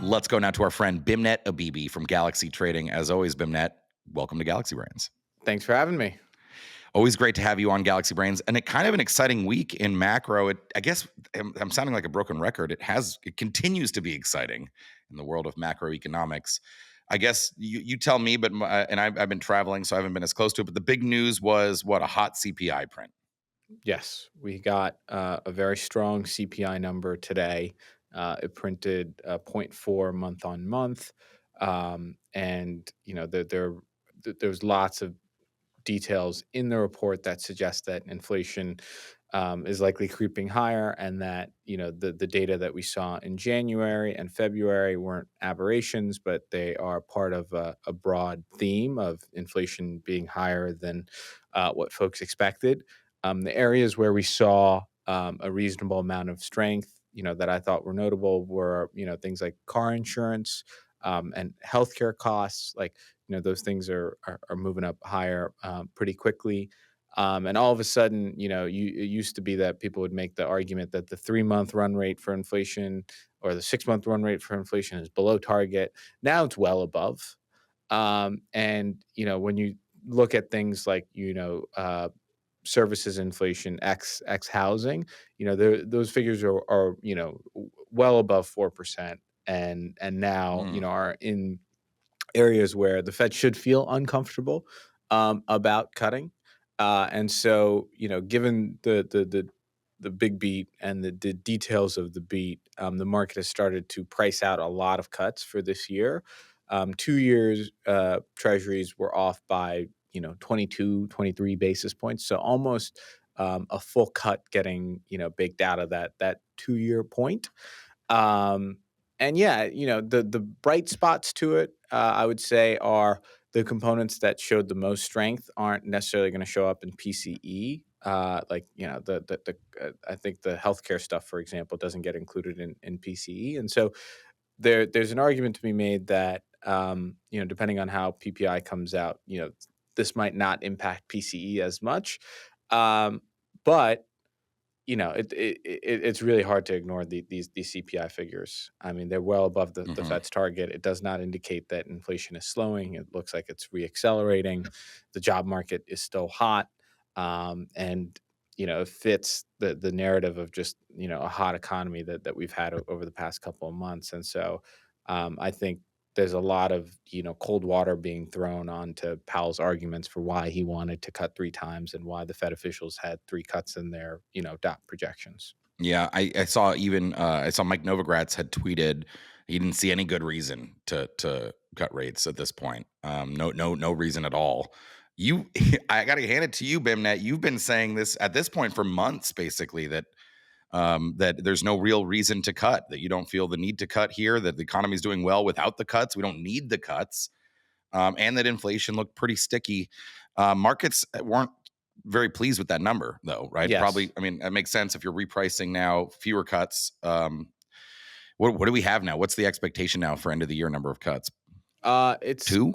Let's go now to our friend Beimnet Abebe from Galaxy Trading. As always, Beimnet, welcome to Galaxy Brains. Thanks for having me. Always great to have you on Galaxy Brains, and it kind of an exciting week in macro. I guess I'm sounding like a broken record. It continues to be exciting in the world of macroeconomics. I guess you tell me, but I've been traveling, so I haven't been as close to it. But the big news was a hot CPI print. Yes, we got a very strong CPI number today. It printed 0.4 month on month, and there's lots of details in the report that suggest that inflation is likely creeping higher, and that the data that we saw in January and February weren't aberrations, but they are part of a broad theme of inflation being higher than what folks expected. The areas where we saw a reasonable amount of strength, that I thought were notable were things like car insurance and healthcare costs. Like those things are moving up higher pretty quickly. And all of a sudden, it used to be that people would make the argument that the 3-month run rate for inflation or the 6-month run rate for inflation is below target. Now it's well above. And when you look at things like services inflation x housing, those figures are well above 4%, and now are in areas where the Fed should feel uncomfortable about cutting. And so, given the big beat and the details of the beat, the market has started to price out a lot of cuts for this year. 2 years treasuries were off by 22, 23 basis points, so almost a full cut getting baked out of that 2-year point. Um, and yeah, the bright spots to it, I would say, are the components that showed the most strength aren't necessarily going to show up in PCE. Like I think the healthcare stuff, for example, doesn't get included in PCE, and so there's an argument to be made that depending on how PPI comes out, this might not impact PCE as much, but it's really hard to ignore these CPI figures. I mean, they're well above the Fed's target. It does not indicate that inflation is slowing. It looks like it's reaccelerating. The job market is still hot, and it fits the narrative of just a hot economy that we've had over the past couple of months. And so, I think there's a lot of cold water being thrown onto Powell's arguments for why he wanted to cut 3 times and why the Fed officials had 3 cuts in their dot projections. Yeah, I saw Mike Novogratz had tweeted he didn't see any good reason to cut rates at this point. No reason at all. I got to hand it to you, Bimnet. You've been saying this at this point for months, basically, that there's no real reason to cut, that you don't feel the need to cut here, that the economy is doing well without the cuts. We don't need the cuts, and that inflation looked pretty sticky. Markets weren't very pleased with that number, though, right? Yes. Probably. I mean, that makes sense if you're repricing now, fewer cuts. What do we have now? What's the expectation now for end of the year number of cuts? It's 2?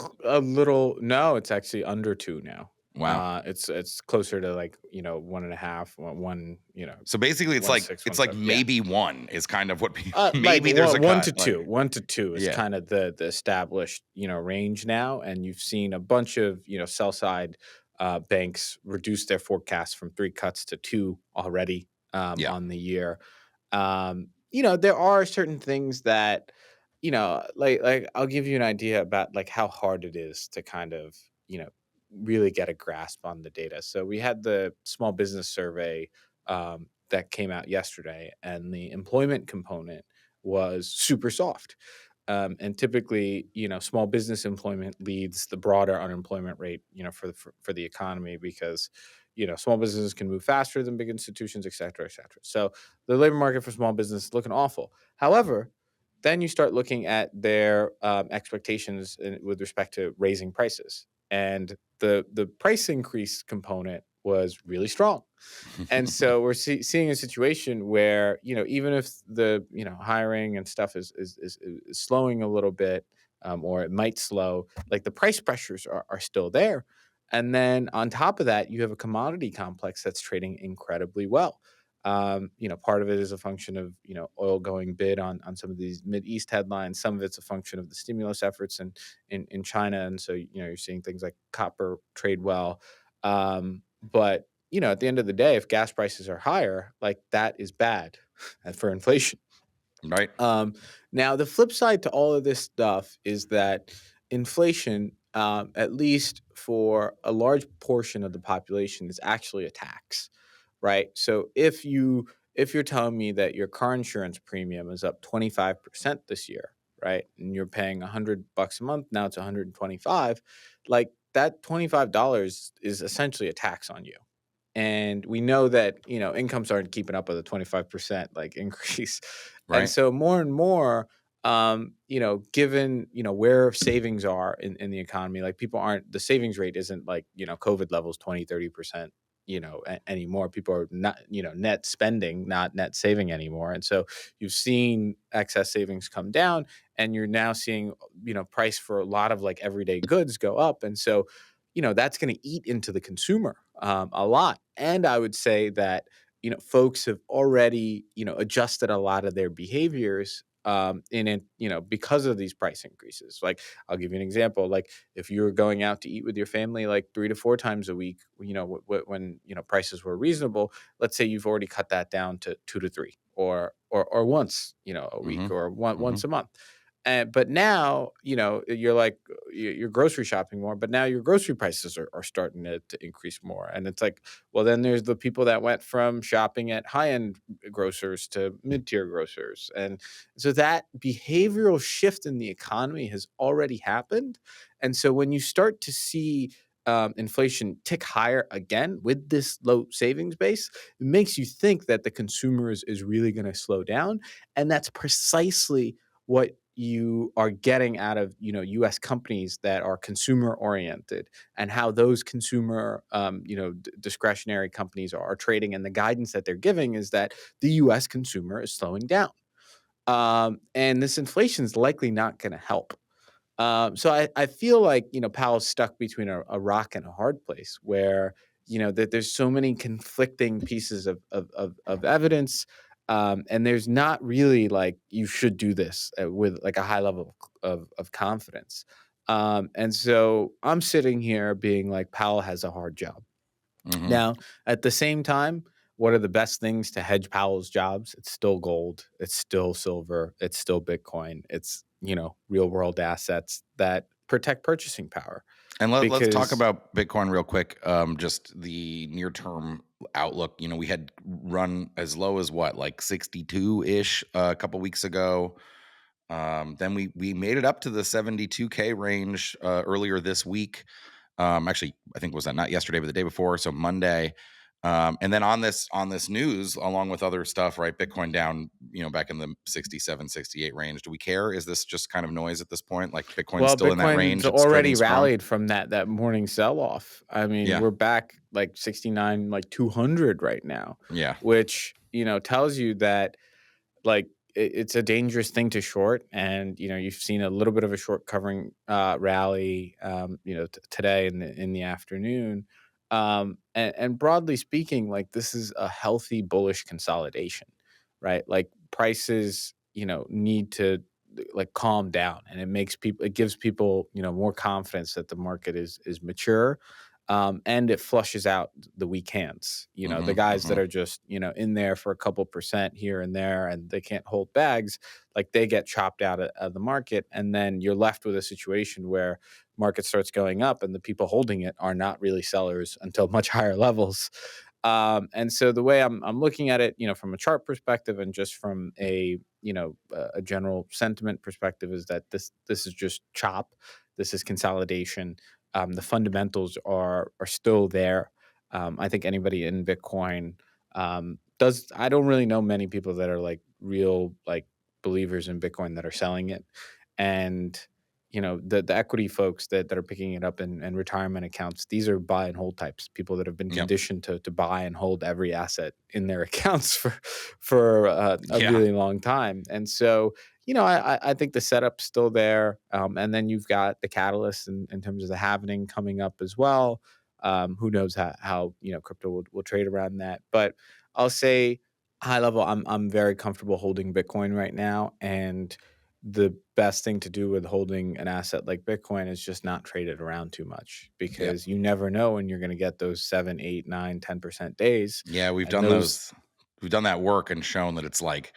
No, it's actually under 2 now. Wow. It's closer to 1.5, one. So basically, it's 1, like 6, it's 1, like 7, maybe 1 is kind of what maybe like there's a 1 cut. to 2. 1 to 2 is Yeah. kind of the established range now, and you've seen a bunch of sell side banks reduce their forecasts from 3 cuts to 2 already Yeah. on the year. There are certain things that like I'll give you an idea about like how hard it is to kind of really get a grasp on the data. So we had the small business survey that came out yesterday, and the employment component was super soft. And typically, small business employment leads the broader unemployment rate, for the economy, because small businesses can move faster than big institutions, et cetera, et cetera. So the labor market for small business is looking awful. However, then you start looking at their expectations with respect to raising prices, and the price increase component was really strong. And so we're seeing a situation where even if the hiring and stuff is slowing a little bit, or it might slow, like the price pressures are still there. And then on top of that, you have a commodity complex that's trading incredibly well. Part of it is a function of oil going bid on some of these Mid East headlines. Some of it's a function of the stimulus efforts in China, and so you're seeing things like copper trade well. But at the end of the day, if gas prices are higher, like that is bad for inflation. Right. Um, Now, the flip side to all of this stuff is that inflation, at least for a large portion of the population, is actually a tax, right? So if you're telling me that your car insurance premium is up 25% this year, right, and you're paying $100 a month, now it's 125, like that $25 is essentially a tax on you. And we know that incomes aren't keeping up with a 25% like increase. And Right. so more and more, given where savings are in the economy, like people aren't the savings rate isn't like COVID levels 20-30% anymore. People are not net spending, not net saving anymore. And so you've seen excess savings come down, and you're now seeing price for a lot of like everyday goods go up. And so that's going to eat into the consumer a lot. And I would say that folks have already adjusted a lot of their behaviors in it, because of these price increases. Like, I'll give you an example. Like, if you were going out to eat with your family like 3 to 4 times a week, when prices were reasonable, let's say you've already cut that down to 2 to 3, or once a week, Mhm. or once Mhm. a month. But now, you're like you're grocery shopping more, but now your grocery prices are starting to increase more. And it's like, well, then there's the people that went from shopping at high end grocers to mid tier grocers. And so that behavioral shift in the economy has already happened. And so when you start to see inflation tick higher again with this low savings base, it makes you think that the consumer is really going to slow down. And that's precisely what you are getting out of U.S. companies that are consumer oriented, and how those consumer discretionary companies are trading, and the guidance that they're giving is that the U.S. consumer is slowing down, and this inflation is likely not going to help. So I feel like Powell's stuck between a rock and a hard place, where that there's so many conflicting pieces of evidence, and there's not really like you should do this with like a high level of confidence. And so I'm sitting here being like, Powell has a hard job. Mhm. Now, at the same time, what are the best things to hedge Powell's jobs? It's still gold, it's still silver, it's still Bitcoin, it's, real world assets that protect purchasing power. And let's talk Because about Bitcoin real quick. Just the near term outlook. We had run as low as what, like 62 ish a couple weeks ago. Then we made it up to the 72K range earlier this week. Actually, I think was that not yesterday, but the day before, so Monday. And then on this news, along with other stuff, right? Bitcoin down, back in the 67, 68 range. Do we care? Is this just kind of noise at this point? Like Bitcoin's well, still in that Bitcoin's range. It's already trading strong. rallied from that morning sell off. I mean, Yeah. we're back like 69, like 200 right now, Yeah. which tells you that like it's a dangerous thing to short. And you've seen a little bit of a short covering rally today in the afternoon, and broadly speaking, like this is a healthy bullish consolidation, right? Like prices need to like calm down, and it gives people more confidence that the market is mature, and it flushes out the weak hands. The Mhm. guys that Mhm. are just in there for a couple percent here and there, and they can't hold bags, like they get chopped out of the market, and then you're left with a situation where market starts going up, and the people holding it are not really sellers until much higher levels. And so the way I'm looking at it, from a chart perspective, and just from a general sentiment perspective, is that this is just chop. This is consolidation. The fundamentals are still there. I think anybody in Bitcoin does. I don't really know many people that are like real like believers in Bitcoin that are selling it, and the equity folks that are picking it up in retirement accounts. These are buy and hold types, people that have been Yep. conditioned to buy and hold every asset in their accounts for a Yeah. really long time. And so I think the setup's still there. And then you've got the catalyst in terms of the halvening coming up as well. Who knows how crypto will trade around that. But I'll say, High level, I'm very comfortable holding Bitcoin right now, and the best thing to do with holding an asset like Bitcoin is just not trade it around too much Yep. because you never know when you're going to get those 7, 8, 9, 10% days, Yeah, we've and done those those. We've done that work and shown that it's like,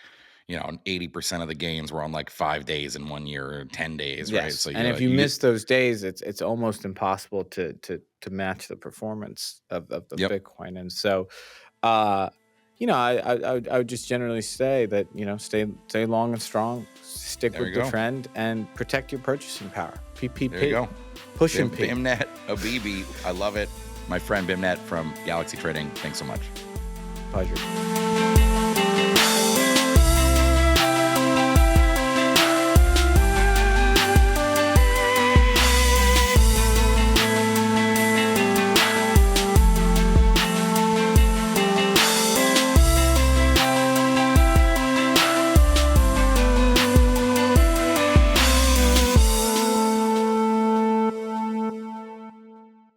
80% of the gains were on like 5 days in 1 year or 10 days, right? yes, So and you if you you miss those days, it's almost impossible to match the performance of yep, Bitcoin, and so, uh, I would just generally say that, stay long and strong, stick there with you the go. trend, and protect your purchasing power. There you PPP, go. push and P. Bimnet Abebe, I love it. My friend Bimnet from Galaxy Trading. Thanks so much. Pleasure.